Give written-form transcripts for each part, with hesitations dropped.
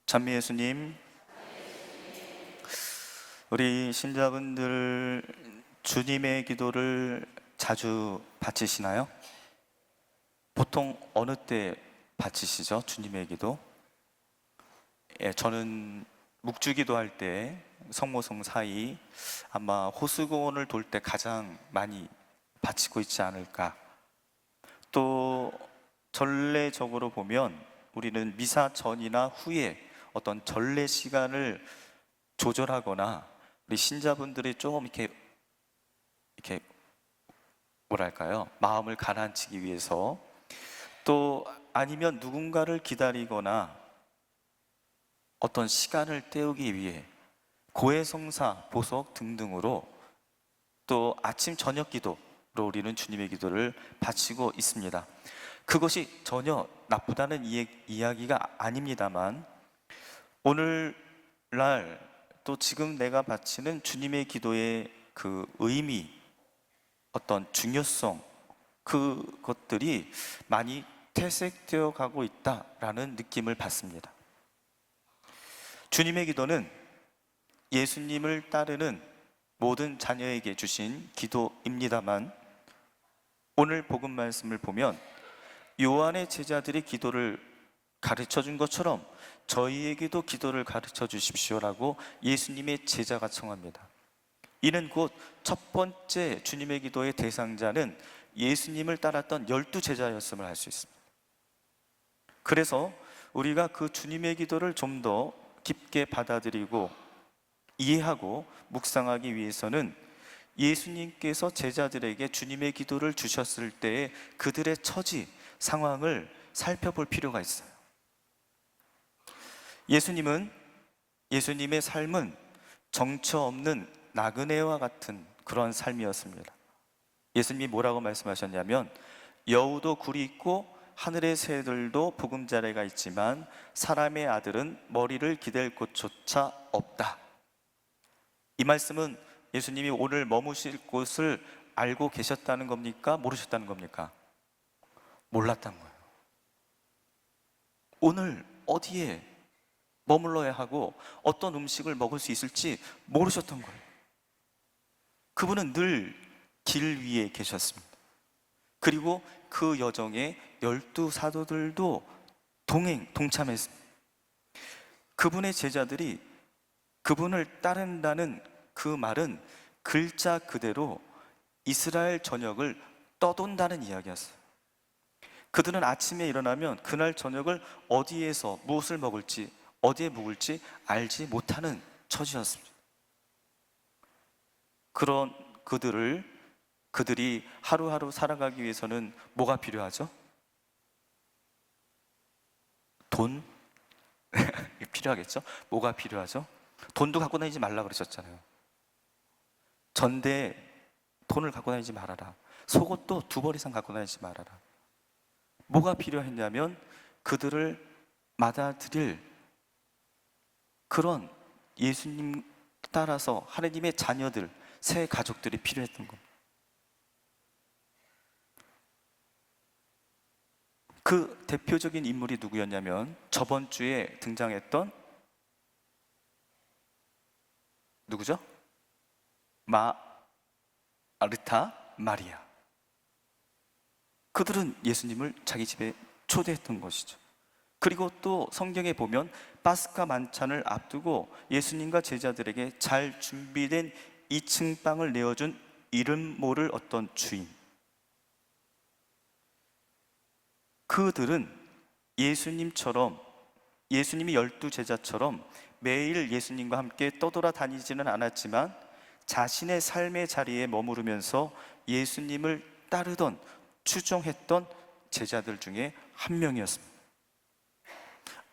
찬미 예수님, 우리 신자분들 주님의 기도를 자주 바치시나요? 보통 어느 때 바치시죠? 주님의 기도? 저는 묵주기도 할 때 성모성 사이 아마 호수공원을 돌 때 가장 많이 바치고 있지 않을까. 또 전례적으로 보면 우리는 미사 전이나 후에 어떤 전례 시간을 조절하거나 우리 신자분들이 좀 이렇게 뭐랄까요? 마음을 가라앉히기 위해서, 또 아니면 누군가를 기다리거나 어떤 시간을 때우기 위해 고해성사, 보석 등등으로 또 아침 저녁 기도로 우리는 주님의 기도를 바치고 있습니다. 그것이 전혀 나쁘다는 이야기가 아닙니다만, 오늘날 또 지금 내가 바치는 주님의 기도의 그 의미, 어떤 중요성, 그것들이 많이 퇴색되어 가고 있다라는 느낌을 받습니다. 주님의 기도는 예수님을 따르는 모든 자녀에게 주신 기도입니다만, 오늘 복음 말씀을 보면 요한의 제자들이 기도를 가르쳐 준 것처럼 저희에게도 기도를 가르쳐 주십시오라고 예수님의 제자가 청합니다. 이는 곧 첫 번째 주님의 기도의 대상자는 예수님을 따랐던 12제자였음을 알 수 있습니다. 그래서 우리가 그 주님의 기도를 좀 더 깊게 받아들이고 이해하고 묵상하기 위해서는 예수님께서 제자들에게 주님의 기도를 주셨을 때의 그들의 처지, 상황을 살펴볼 필요가 있어요. 예수님의 삶은 정처 없는 나그네와 같은 그런 삶이었습니다. 예수님이 뭐라고 말씀하셨냐면, 여우도 굴이 있고 하늘의 새들도 보금자리가 있지만 사람의 아들은 머리를 기댈 곳조차 없다. 이 말씀은 예수님이 오늘 머무실 곳을 알고 계셨다는 겁니까? 모르셨다는 겁니까? 몰랐던 거예요. 오늘 어디에 머물러야 하고 어떤 음식을 먹을 수 있을지 모르셨던 거예요. 그분은 늘 길 위에 계셨습니다. 그리고 그 여정에 12사도들도 동참했습니다. 그분의 제자들이 그분을 따른다는 그 말은 글자 그대로 이스라엘 전역을 떠돈다는 이야기였어요. 그들은 아침에 일어나면 그날 저녁을 어디에서 무엇을 먹을지, 어디에 묵을지 알지 못하는 처지였습니다. 그런 그들이 하루하루 살아가기 위해서는 뭐가 필요하죠? 돈? 필요하겠죠? 뭐가 필요하죠? 돈도 갖고 다니지 말라 그러셨잖아요. 전대 돈을 갖고 다니지 말아라. 속옷도 2벌 이상 갖고 다니지 말아라. 뭐가 필요했냐면 그들을 맞아들일 그런 예수님 따라서 하나님의 자녀들, 새 가족들이 필요했던 겁니다. 그 대표적인 인물이 누구였냐면 저번 주에 등장했던 누구죠? 마르타, 마리아. 그들은 예수님을 자기 집에 초대했던 것이죠. 그리고 또 성경에 보면 파스카 만찬을 앞두고 예수님과 제자들에게 잘 준비된 2층 방을 내어준 이름 모를 어떤 주인. 그들은 예수님이 12제자처럼 매일 예수님과 함께 떠돌아다니지는 않았지만 자신의 삶의 자리에 머무르면서 예수님을 따르던, 추종했던 제자들 중에 한 명이었습니다.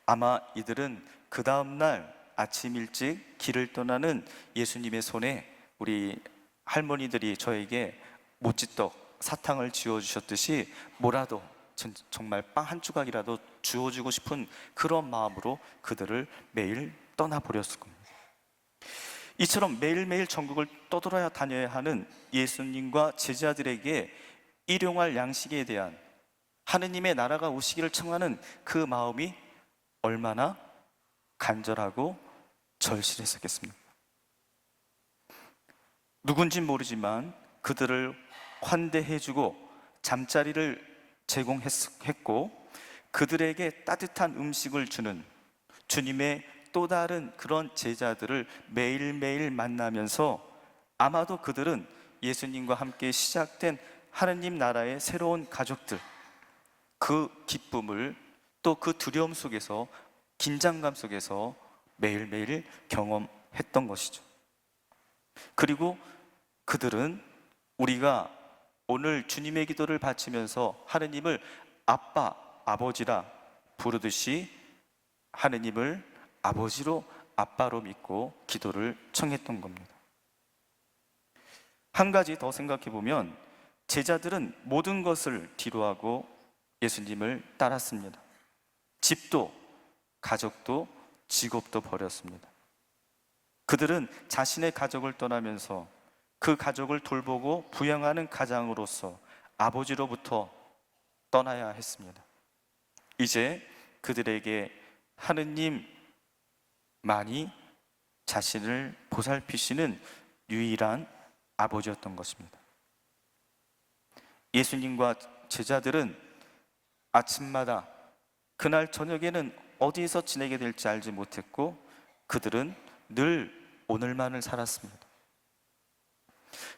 아마 이들은 그 다음날 아침 일찍 길을 떠나는 예수님의 손에 우리 할머니들이 저에게 모찌떡, 사탕을 쥐어주셨듯이 뭐라도 정말 빵 한 조각이라도 주어주고 싶은 그런 마음으로 그들을 매일 떠나버렸을 겁니다. 이처럼 매일매일 전국을 떠돌아야 다녀야 하는 예수님과 제자들에게 일용할 양식에 대한 하느님의 나라가 오시기를 청하는 그 마음이 얼마나 간절하고 절실했었겠습니다. 누군진 모르지만 그들을 환대해주고 잠자리를 제공했고 그들에게 따뜻한 음식을 주는 주님의 또 다른 그런 제자들을 매일매일 만나면서 아마도 그들은 예수님과 함께 시작된 하느님 나라의 새로운 가족들, 그 기쁨을 또 그 두려움 속에서, 긴장감 속에서 매일매일 경험했던 것이죠. 그리고 그들은 우리가 오늘 주님의 기도를 바치면서 하느님을 아빠, 아버지라 부르듯이 하느님을 아버지로, 아빠로 믿고 기도를 청했던 겁니다. 한 가지 더 생각해 보면 제자들은 모든 것을 뒤로하고 예수님을 따랐습니다. 집도, 가족도, 직업도 버렸습니다. 그들은 자신의 가족을 떠나면서 그 가족을 돌보고 부양하는 가장으로서 아버지로부터 떠나야 했습니다. 이제 그들에게 하느님만이 자신을 보살피시는 유일한 아버지였던 것입니다. 예수님과 제자들은 아침마다 그날 저녁에는 어디서 지내게 될지 알지 못했고 그들은 늘 오늘만을 살았습니다.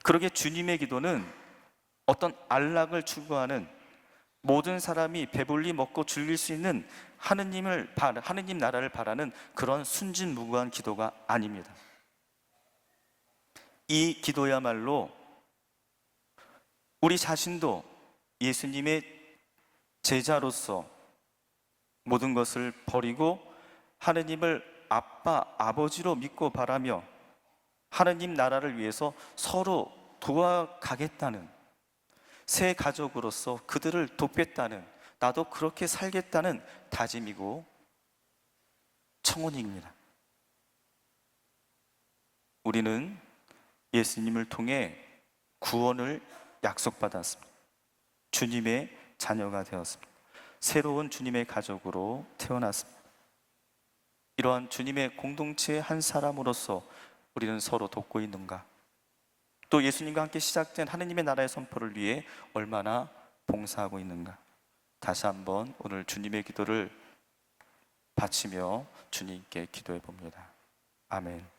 그러게 주님의 기도는 어떤 안락을 추구하는, 모든 사람이 배불리 먹고 즐길 수 있는 하느님 나라를 바라는 그런 순진무구한 기도가 아닙니다. 이 기도야말로 우리 자신도 예수님의 제자로서 모든 것을 버리고 하느님을 아빠, 아버지로 믿고 바라며 하느님 나라를 위해서 서로 도와가겠다는, 새 가족으로서 그들을 돕겠다는, 나도 그렇게 살겠다는 다짐이고 청혼입니다. 우리는 예수님을 통해 구원을 약속받았습니다. 주님의 자녀가 되었습니다. 새로운 주님의 가족으로 태어났습니다. 이러한 주님의 공동체의 한 사람으로서 우리는 서로 돕고 있는가? 또 예수님과 함께 시작된 하느님의 나라의 선포를 위해 얼마나 봉사하고 있는가? 다시 한번 오늘 주님의 기도를 바치며 주님께 기도해 봅니다. 아멘.